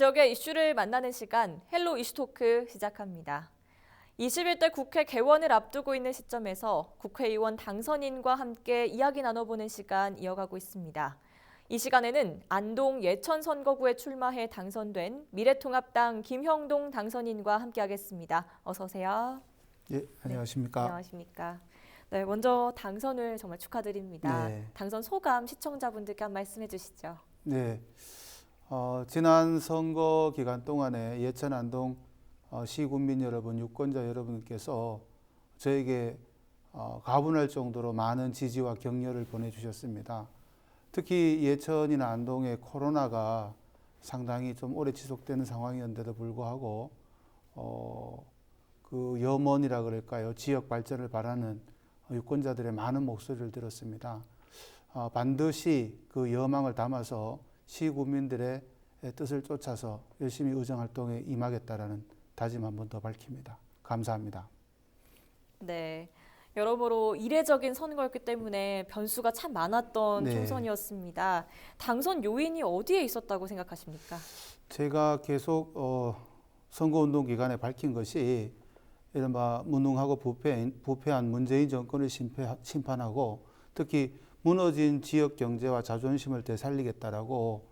지역의 이슈를 만나는 시간 헬로 이슈토크 시작합니다. 21대 국회 개원을 앞두고 있는 시점에서 국회의원 당선인과 함께 이야기 나눠보는 시간 이어가고 있습니다. 이 시간에는 안동 예천 선거구에 출마해 당선된 미래통합당 김형동 당선인과 함께하겠습니다. 어서 오세요. 예, 안녕하십니까. 네, 안녕하십니까. 네, 먼저 당선을 정말 축하드립니다. 네. 당선 소감 시청자분들께 한 말씀해 주시죠. 네, 지난 선거 기간 동안에 예천 안동 시군민 여러분, 유권자 여러분께서 저에게 가분할 정도로 많은 지지와 격려를 보내주셨습니다. 특히 예천이나 안동의 코로나가 상당히 좀 오래 지속되는 상황이었는데도 불구하고 그 염원이라 그럴까요? 지역 발전을 바라는 유권자들의 많은 목소리를 들었습니다. 반드시 그 여망을 담아서 시군민들의 뜻을 쫓아서 열심히 의정활동에 임하겠다라는 다짐 한 번 더 밝힙니다. 감사합니다. 네, 여러모로 이례적인 선거였기 때문에 변수가 참 많았던 네. 총선이었습니다. 당선 요인이 어디에 있었다고 생각하십니까? 제가 계속 선거운동 기간에 밝힌 것이 이른바 무능하고 부패한 문재인 정권을 심판하고 특히 무너진 지역 경제와 자존심을 되살리겠다라고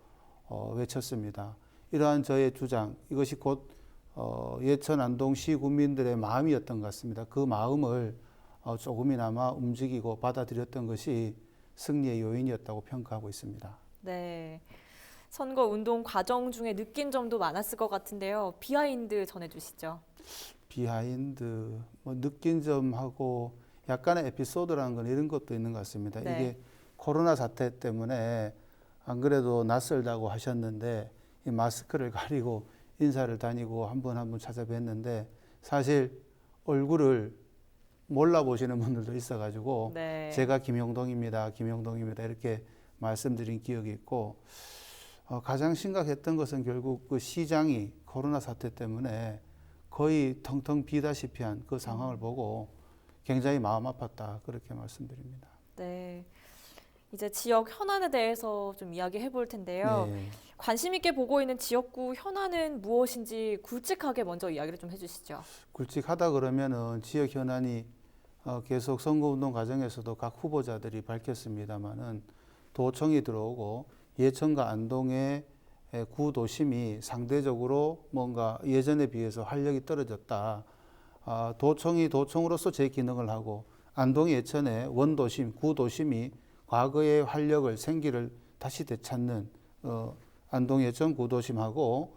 외쳤습니다. 이러한 저의 주장, 이것이 곧 예천 안동 시군민들의 마음이었던 것 같습니다. 그 마음을 조금이나마 움직이고 받아들였던 것이 승리의 요인이었다고 평가하고 있습니다. 네, 선거 운동 과정 중에 느낀 점도 많았을 것 같은데요. 비하인드 전해주시죠. 비하인드, 느낀 점하고 약간의 에피소드라는 건 이런 것도 있는 것 같습니다. 네. 이게 코로나 사태 때문에 안 그래도 낯설다고 하셨는데 이 마스크를 가리고 인사를 다니고 한 분 한 분 찾아뵀는데 사실 얼굴을 몰라보시는 분들도 있어가지고 네. 제가 김형동입니다 이렇게 말씀드린 기억이 있고 가장 심각했던 것은 결국 그 시장이 코로나 사태 때문에 거의 텅텅 비다시피 한 그 상황을 보고 굉장히 마음 아팠다 그렇게 말씀드립니다. 네, 이제 지역 현안에 대해서 좀 이야기해 볼 텐데요. 네. 관심 있게 보고 있는 지역구 현안은 무엇인지 굵직하게 먼저 이야기를 좀 해주시죠. 굵직하다 그러면은 지역 현안이 계속 선거운동 과정에서도 각 후보자들이 밝혔습니다마는 도청이 들어오고 예천과 안동의 구도심이 상대적으로 뭔가 예전에 비해서 활력이 떨어졌다. 도청이 도청으로서 제 기능을 하고 안동 예천의 원도심, 구도심이 과거의 활력을 생기를 다시 되찾는 안동 예천 구도심하고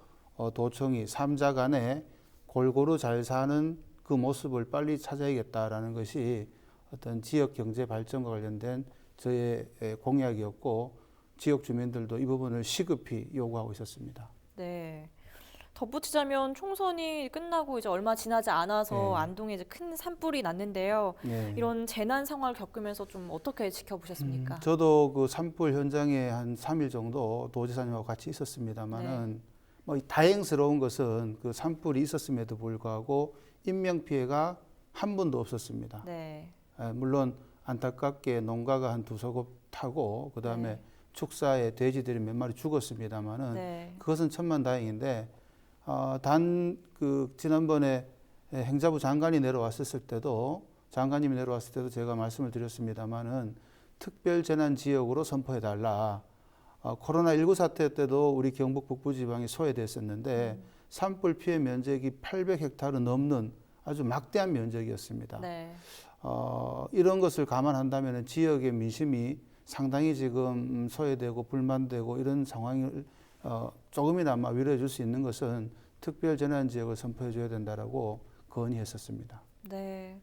도청이 삼자 간에 골고루 잘 사는 그 모습을 빨리 찾아야겠다라는 것이 어떤 지역 경제 발전과 관련된 저의 공약이었고 지역 주민들도 이 부분을 시급히 요구하고 있었습니다. 네. 덧붙이자면 총선이 끝나고 이제 얼마 지나지 않아서 네. 안동에 이제 큰 산불이 났는데요. 네. 이런 재난 상황을 겪으면서 좀 어떻게 지켜보셨습니까? 저도 그 산불 현장에 한 3일 정도 도지사님하고 같이 있었습니다만은 뭐 다행스러운 것은 그 산불이 있었음에도 불구하고 인명 피해가 한 번도 없었습니다. 네. 물론 안타깝게 농가가 한 2소급 타고 그다음에 네. 축사에 돼지들이 몇 마리 죽었습니다만은 네. 그것은 천만다행인데 단 그 지난번에 행자부 장관님이 내려왔을 때도 제가 말씀을 드렸습니다만은 특별 재난 지역으로 선포해 달라. 코로나19 사태 때도 우리 경북 북부 지방이 소외됐었는데 산불 피해 면적이 800헥타르 넘는 아주 막대한 면적이었습니다. 네. 이런 것을 감안한다면 지역의 민심이 상당히 지금 소외되고 불만되고 이런 상황을 조금이나마 위로해 줄 수 있는 것은 특별 재난 지역을 선포해 줘야 된다라고 건의했었습니다. 네.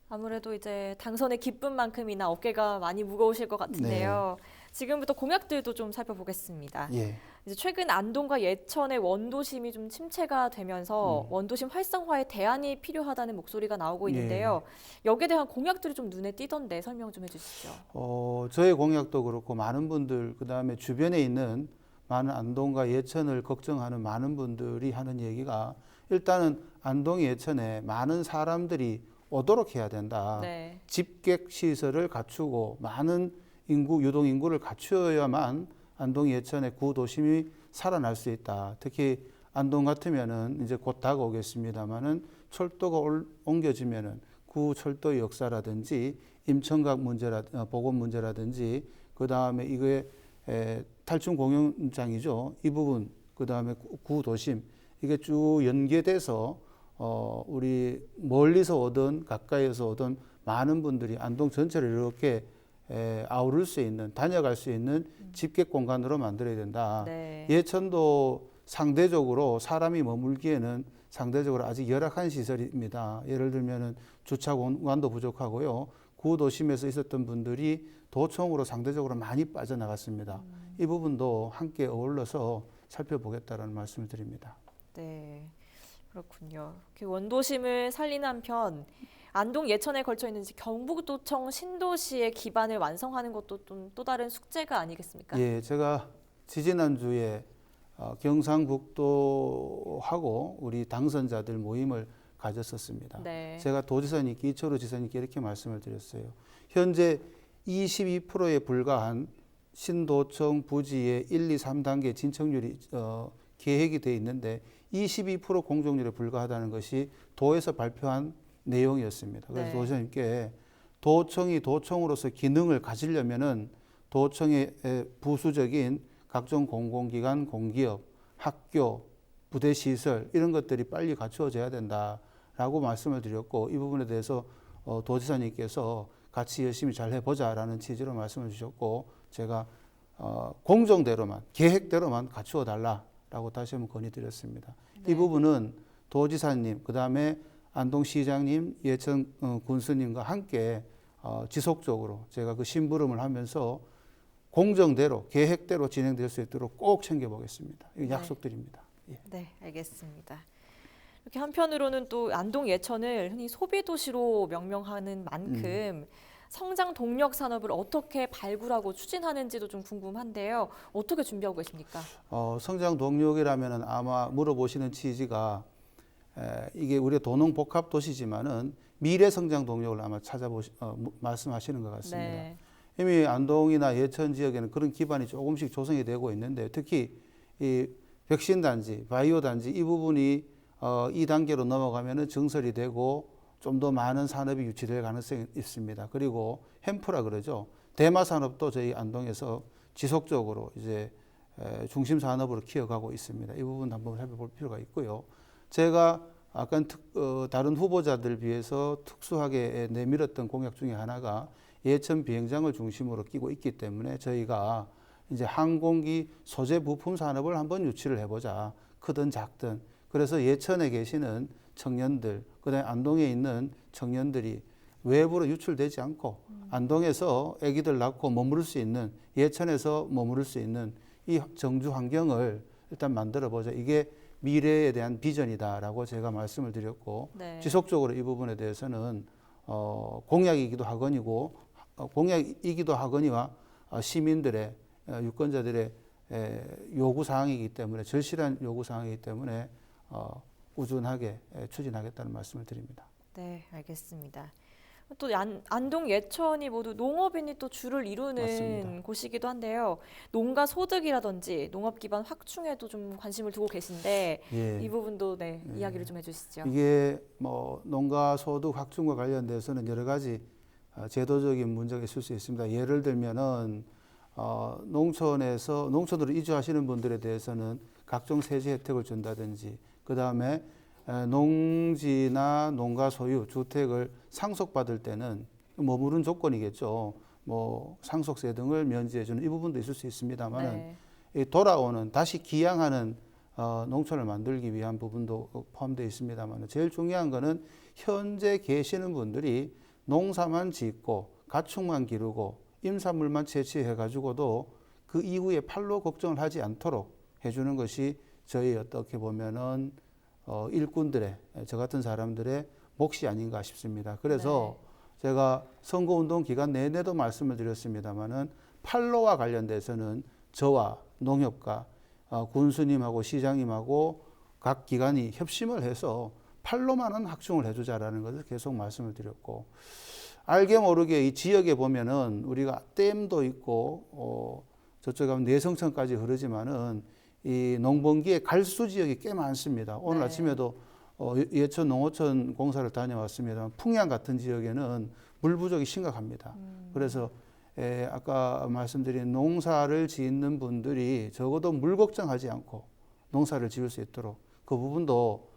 아무래도 이제 당선의 기쁨만큼이나 어깨가 많이 무거우실 것 같은데요. 지금부터 공약들도 좀 살펴보겠습니다. 예. 이제 최근 안동과 예천의 원도심이 좀 침체가 되면서 원도심 활성화에 대안이 필요하다는 목소리가 나오고 있는데요. 여기에 대한 공약들이 좀 눈에 띄던데 설명 좀 해주시죠. 저의 공약도 그렇고 많은 분들 그다음에 주변에 있는 많은 안동과 예천을 걱정하는 많은 분들이 하는 얘기가 일단은 안동 예천에 많은 사람들이 오도록 해야 된다. 네. 집객 시설을 갖추고 많은 인구 유동 인구를 갖추어야만 안동 예천의 구도심이 살아날 수 있다. 특히 안동 같으면은 이제 곧 다가오겠습니다만은 철도가 옮겨지면은 구철도 역사라든지 임청각 보건 문제라든지 그 다음에 이거에 탈춤 공연장이죠. 이 부분 그 다음에 구도심 이게 쭉 연계돼서 우리 멀리서 오든 가까이에서 오든 많은 분들이 안동 전체를 이렇게 아우를 수 있는 다녀갈 수 있는 집객 공간으로 만들어야 된다. 네. 예천도 상대적으로 사람이 머물기에는 상대적으로 아직 열악한 시설입니다. 예를 들면은 주차 공간도 부족하고요. 구도심에서 있었던 분들이 도청으로 상대적으로 많이 빠져나갔습니다. 이 부분도 함께 어울러서 살펴보겠다는 말씀을 드립니다. 네, 그렇군요. 이렇게 원도심을 살리는 한편 안동 예천에 걸쳐 있는 경북도청 신도시의 기반을 완성하는 것도 좀 또 다른 숙제가 아니겠습니까? 예, 제가 지지난주에 경상북도하고 우리 당선자들 모임을 가졌었습니다. 네. 제가 도지사님께 이철우 지사님께 이렇게 말씀을 드렸어요. 현재 22%에 불과한 신도청 부지의 1, 2, 3단계 진척률이 계획이 돼 있는데 22% 공정률에 불과하다는 것이 도에서 발표한 내용이었습니다. 그래서 네. 도지사님께 도청이 도청으로서 기능을 가지려면은 도청의 부수적인 각종 공공기관, 공기업, 학교, 부대시설 이런 것들이 빨리 갖추어져야 된다라고 말씀을 드렸고 이 부분에 대해서 도지사님께서 같이 열심히 잘 해보자라는 취지로 말씀을 주셨고 제가 공정대로만 계획대로만 갖추어 달라라고 다시 한번 건의드렸습니다. 네. 이 부분은 도지사님 그다음에 안동시장님, 예천 군수님과 함께 지속적으로 제가 그 심부름을 하면서 공정대로 계획대로 진행될 수 있도록 꼭 챙겨보겠습니다. 이거 네. 약속드립니다. 예. 네, 알겠습니다. 이렇게 한편으로는 또 안동 예천을 흔히 소비 도시로 명명하는 만큼 성장 동력 산업을 어떻게 발굴하고 추진하는지도 좀 궁금한데요. 어떻게 준비하고 계십니까? 성장 동력이라면은 아마 물어보시는 취지가 이게 우리가 도농 복합 도시지만은 미래 성장 동력을 아마 말씀하시는 것 같습니다. 네. 이미 안동이나 예천 지역에는 그런 기반이 조금씩 조성이 되고 있는데 특히 이 백신 단지, 바이오 단지 이 부분이 2단계로 넘어가면은 증설이 되고 좀 더 많은 산업이 유치될 가능성이 있습니다. 그리고 햄프라 그러죠. 대마 산업도 저희 안동에서 지속적으로 이제 중심 산업으로 키워가고 있습니다. 이 부분 한번 살펴볼 필요가 있고요. 제가 아까 다른 후보자들 비해서 특수하게 내밀었던 공약 중에 하나가 예천 비행장을 중심으로 끼고 있기 때문에 저희가 이제 항공기 소재 부품 산업을 한번 유치를 해보자. 크든 작든. 그래서 예천에 계시는 청년들, 그다음에 안동에 있는 청년들이 외부로 유출되지 않고 안동에서 아기들 낳고 머무를 수 있는 예천에서 머무를 수 있는 이 정주 환경을 일단 만들어 보자. 이게 미래에 대한 비전이다라고 제가 말씀을 드렸고 네. 지속적으로 이 부분에 대해서는 공약이기도 하거니와 시민들의 유권자들의 요구 사항이기 때문에 절실한 요구 사항이기 때문에 꾸준하게 추진하겠다는 말씀을 드립니다. 네, 알겠습니다. 또 안동 예천이 모두 농업인이 또 주를 이루는 맞습니다. 곳이기도 한데요. 농가 소득이라든지 농업 기반 확충에도 좀 관심을 두고 계신데 예. 이 부분도 네, 이야기를 좀 해주시죠. 이게 뭐 농가 소득 확충과 관련돼서는 여러 가지 제도적인 문제가 있을 수 있습니다. 예를 들면은 농촌으로 이주하시는 분들에 대해서는 각종 세제 혜택을 준다든지 그 다음에 농지나 농가 소유 주택을 상속받을 때는 머무른 조건이겠죠. 뭐 상속세 등을 면제해주는 이 부분도 있을 수 있습니다만은 네. 돌아오는 다시 기양하는 농촌을 만들기 위한 부분도 포함되어 있습니다만 제일 중요한 거는 현재 계시는 분들이 농사만 짓고 가축만 기르고 임산물만 채취해 가지고도 그 이후에 팔로 걱정을 하지 않도록 해주는 것이 저희 어떻게 보면은 일꾼들의 저 같은 사람들의 몫이 아닌가 싶습니다. 그래서 제가 선거운동 기간 내내도 말씀을 드렸습니다만은 팔로와 관련돼서는 저와 농협과 군수님하고 시장님하고 각 기관이 협심을 해서 팔로만은 확충을 해주자라는 것을 계속 말씀을 드렸고 알게 모르게 이 지역에 보면은 우리가 댐도 있고 저쪽에 가면 내성천까지 흐르지만은 이 농번기에 갈수 지역이 꽤 많습니다. 오늘 네. 아침에도 예천 농어촌 공사를 다녀왔습니다. 풍양 같은 지역에는 물 부족이 심각합니다. 그래서 아까 말씀드린 농사를 짓는 분들이 적어도 물 걱정하지 않고 농사를 지을 수 있도록 그 부분도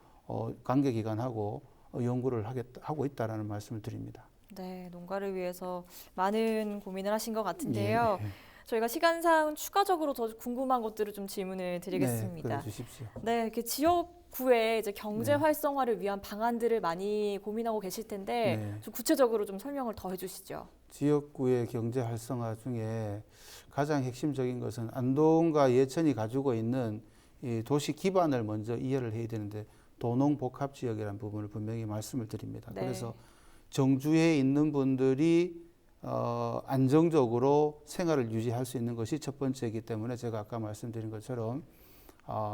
관계기관하고 연구를 하고 있다라는 말씀을 드립니다. 네, 농가를 위해서 많은 고민을 하신 것 같은데요. 예. 저희가 시간상 추가적으로 더 궁금한 것들을 좀 질문을 네, 드리겠습니다. 그래 주십시오. 네, 이렇게 지역구의 이제 경제 네. 활성화를 위한 방안들을 많이 고민하고 계실 텐데 네. 좀 구체적으로 좀 설명을 더 해주시죠. 지역구의 경제 활성화 중에 가장 핵심적인 것은 안동과 예천이 가지고 있는 이 도시 기반을 먼저 이해를 해야 되는데 도농복합지역이라는 부분을 분명히 말씀을 드립니다. 네. 그래서 정주에 있는 분들이 안정적으로 생활을 유지할 수 있는 것이 첫 번째이기 때문에 제가 아까 말씀드린 것처럼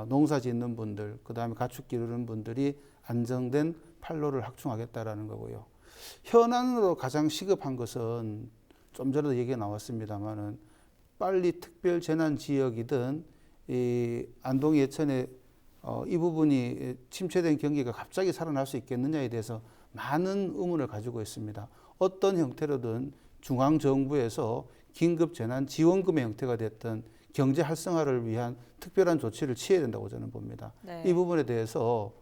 농사 짓는 분들, 그 다음에 가축 기르는 분들이 안정된 판로를 확충하겠다라는 거고요. 현안으로 가장 시급한 것은 좀 전에도 얘기가 나왔습니다만은 빨리 특별 재난 지역이든 이 안동 예천의 이 부분이 침체된 경기가 갑자기 살아날 수 있겠느냐에 대해서 많은 의문을 가지고 있습니다. 어떤 형태로든 중앙 정부에서 긴급 재난 지원금의 형태가 됐던 경제 활성화를 위한 특별한 조치를 취해야 된다고 저는 봅니다. 네. 이 부분에 대해서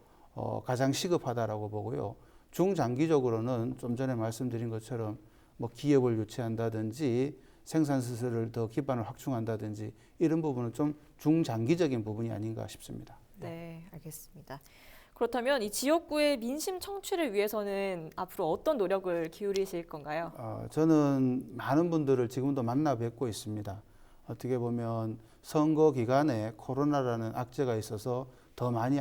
가장 시급하다라고 보고요. 중장기적으로는 좀 전에 말씀드린 것처럼 뭐 기업을 유치한다든지 생산시설을 더 기반을 확충한다든지 이런 부분은 좀 중장기적인 부분이 아닌가 싶습니다. 네, 알겠습니다. 그렇다면 이 지역구의 민심 청취를 위해서는 앞으로 어떤 노력을 기울이실 건가요? 저는 많은 분들을 지금도 만나 뵙고 있습니다. 어떻게 보면 선거 기간에 코로나라는 악재가 있어서 더 많이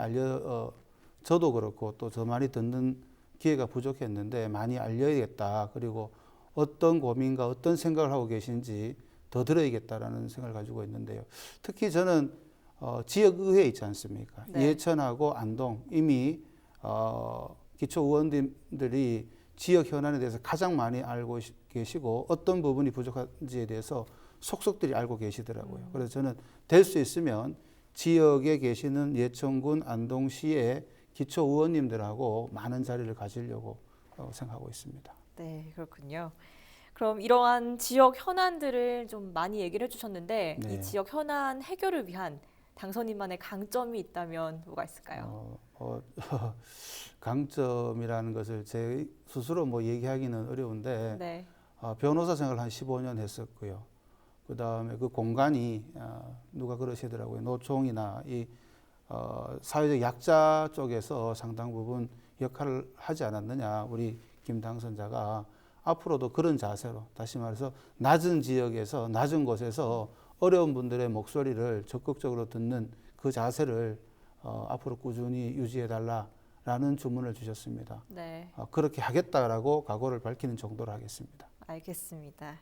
저도 그렇고 또 더 많이 듣는 기회가 부족했는데 많이 알려야겠다. 그리고 어떤 고민과 어떤 생각을 하고 계신지 더 들어야겠다라는 생각을 가지고 있는데요. 특히 저는 지역의회 있지 않습니까? 네. 예천하고 안동 이미 기초의원들이 지역 현안에 대해서 가장 많이 알고 계시고 어떤 부분이 부족한지에 대해서 속속들이 알고 계시더라고요. 그래서 저는 될 수 있으면 지역에 계시는 예천군 안동시의 기초의원님들하고 많은 자리를 가지려고 생각하고 있습니다. 네, 그렇군요. 그럼 이러한 지역 현안들을 좀 많이 얘기를 해주셨는데 네. 이 지역 현안 해결을 위한 당선인만의 강점이 있다면 뭐가 있을까요? 강점이라는 것을 제 스스로 뭐 얘기하기는 어려운데 네, 변호사 생활을 한 15년 했었고요. 그 다음에 그 공간이 누가 그러시더라고요. 노총이나 이 사회적 약자 쪽에서 상당 부분 역할을 하지 않았느냐. 우리 김 당선자가 앞으로도 그런 자세로 다시 말해서 낮은 지역에서 낮은 곳에서 어려운 분들의 목소리를 적극적으로 듣는 그 자세를 앞으로 꾸준히 유지해 달라라는 주문을 주셨습니다. 네, 그렇게 하겠다라고 각오를 밝히는 정도로 하겠습니다. 알겠습니다.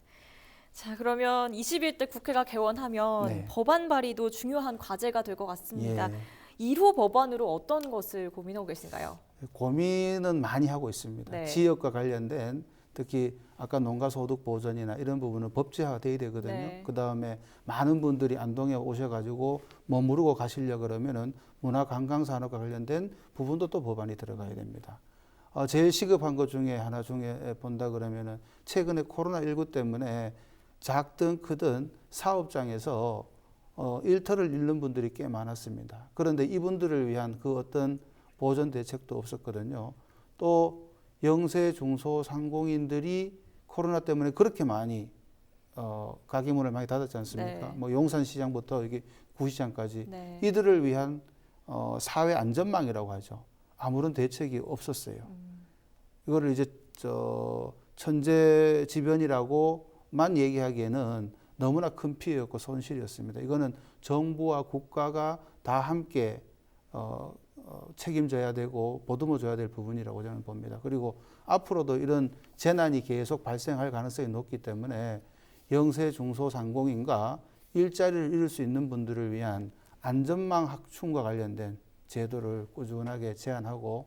자, 그러면 21대 국회가 개원하면 네. 법안 발의도 중요한 과제가 될 것 같습니다. 예. 1호 법안으로 어떤 것을 고민하고 계신가요? 고민은 많이 하고 있습니다. 네. 지역과 관련된 특히 아까 농가 소득 보전이나 이런 부분은 법제화가 돼야 되거든요. 네. 그 다음에 많은 분들이 안동에 오셔가지고 머무르고 가시려 그러면은 문화관광산업과 관련된 부분도 또 법안이 들어가야 됩니다. 제일 시급한 것 중에 하나 중에 본다 그러면은 최근에 코로나19 때문에 작든 크든 사업장에서 일터를 잃는 분들이 꽤 많았습니다. 그런데 이분들을 위한 그 어떤 보전 대책도 없었거든요. 또 영세 중소 상공인들이 코로나 때문에 그렇게 많이 가게문을 많이 닫았지 않습니까? 네. 뭐 용산시장부터 여기 구시장까지 네. 이들을 위한 사회 안전망이라고 하죠. 아무런 대책이 없었어요. 이거를 이제 천재지변이라고만 얘기하기에는 너무나 큰 피해였고 손실이었습니다. 이거는 정부와 국가가 다 함께 책임져야 되고 보듬어줘야 될 부분이라고 저는 봅니다. 그리고 앞으로도 이런 재난이 계속 발생할 가능성이 높기 때문에 영세 중소상공인과 일자리를 잃을 수 있는 분들을 위한 안전망 확충과 관련된 제도를 꾸준하게 제안하고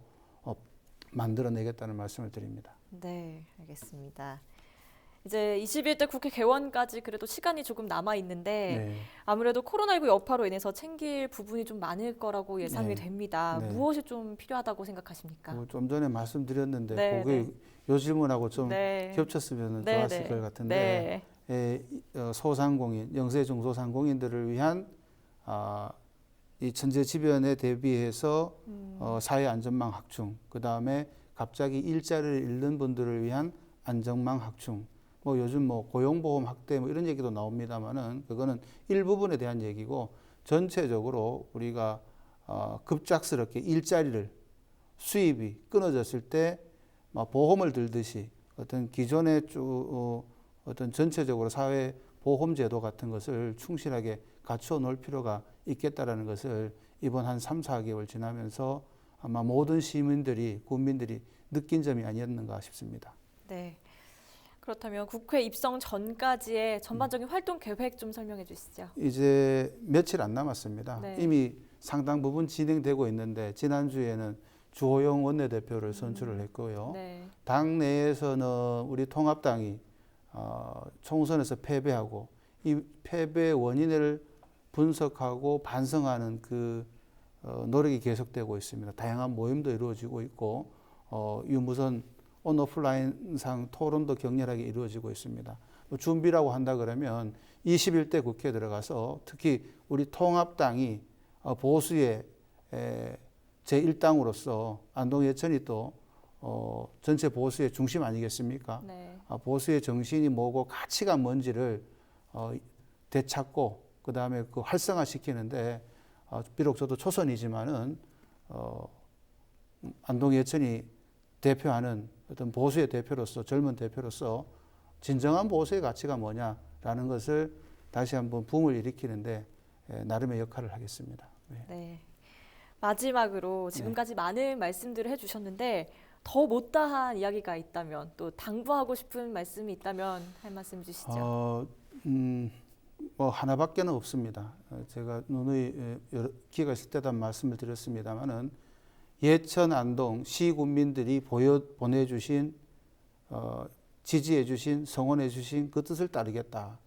만들어내겠다는 말씀을 드립니다. 네, 알겠습니다. 이제 21대 국회 개원까지 그래도 시간이 조금 남아 있는데 네. 아무래도 코로나19 여파로 인해서 챙길 부분이 좀 많을 거라고 예상이 네. 됩니다. 네. 무엇이 좀 필요하다고 생각하십니까? 좀 전에 말씀드렸는데 네, 그게 요 질문하고 좀 네. 겹쳤으면 네, 좋았을 네. 것 같은데 네. 소상공인, 영세 중소상공인들을 위한 이 천재지변에 대비해서 사회 안전망 확충, 그 다음에 갑자기 일자리를 잃는 분들을 위한 안전망 확충, 뭐 요즘 뭐 고용보험 확대 뭐 이런 얘기도 나옵니다만은 그거는 일부분에 대한 얘기고 전체적으로 우리가 급작스럽게 일자리를 수입이 끊어졌을 때 보험을 들듯이 어떤 기존의 어떤 전체적으로 사회 보험 제도 같은 것을 충실하게 갖추어 놓을 필요가 있겠다라는 것을 이번 한 3, 4개월 지나면서 아마 모든 시민들이, 국민들이 느낀 점이 아니었는가 싶습니다. 네. 그렇다면 국회 입성 전까지의 전반적인 활동 계획 좀 설명해 주시죠. 이제 며칠 안 남았습니다. 네. 이미 상당 부분 진행되고 있는데 지난주에는 주호영 원내대표를 선출을 했고요. 네. 당 내에서는 우리 통합당이 총선에서 패배하고 이 패배 원인을 분석하고 반성하는 그 노력이 계속되고 있습니다. 다양한 모임도 이루어지고 있고 유무선 온오프라인상 토론도 격렬하게 이루어지고 있습니다. 준비라고 한다 그러면 21대 국회에 들어가서 특히 우리 통합당이 보수의 제1당으로서 안동 예천이 또 전체 보수의 중심 아니겠습니까? 네. 보수의 정신이 뭐고 가치가 뭔지를 되찾고 그 다음에 그 활성화시키는데 비록 저도 초선이지만은 안동 예천이 대표하는 어떤 보수의 대표로서 젊은 대표로서 진정한 보수의 가치가 뭐냐라는 것을 다시 한번 붐을 일으키는데 나름의 역할을 하겠습니다. 네. 네. 마지막으로 지금까지 많은 말씀들을 해주셨는데 더 못다한 이야기가 있다면 또 당부하고 싶은 말씀이 있다면 할 말씀 주시죠. 뭐 하나밖에는 없습니다. 제가 누누이 기회가 있을 때도 말씀을 드렸습니다만은 예천 안동 시군민들이 보내주신 지지해주신 성원해주신 그 뜻을 따르겠다.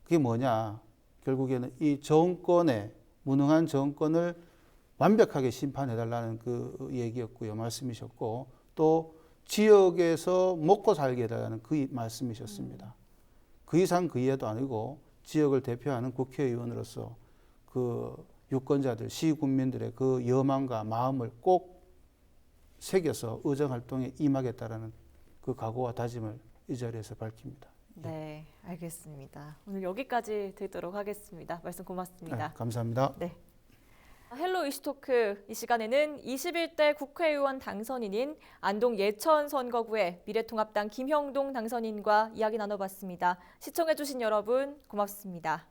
그게 뭐냐? 결국에는 이 정권의 무능한 정권을 완벽하게 심판해달라는 그 얘기였고요. 말씀이셨고 또 지역에서 먹고 살게 해달라는 그 말씀이셨습니다. 그 이상 그 이하도 아니고 지역을 대표하는 국회의원으로서 그 유권자들, 시군민들의 그 여망과 마음을 꼭 새겨서 의정활동에 임하겠다라는 그 각오와 다짐을 이 자리에서 밝힙니다. 네, 알겠습니다. 오늘 여기까지 듣도록 하겠습니다. 말씀 고맙습니다. 네, 감사합니다. 네. 헬로 이슈토크 이 시간에는 21대 국회의원 당선인인 안동 예천 선거구의 미래통합당 김형동 당선인과 이야기 나눠봤습니다. 시청해주신 여러분 고맙습니다.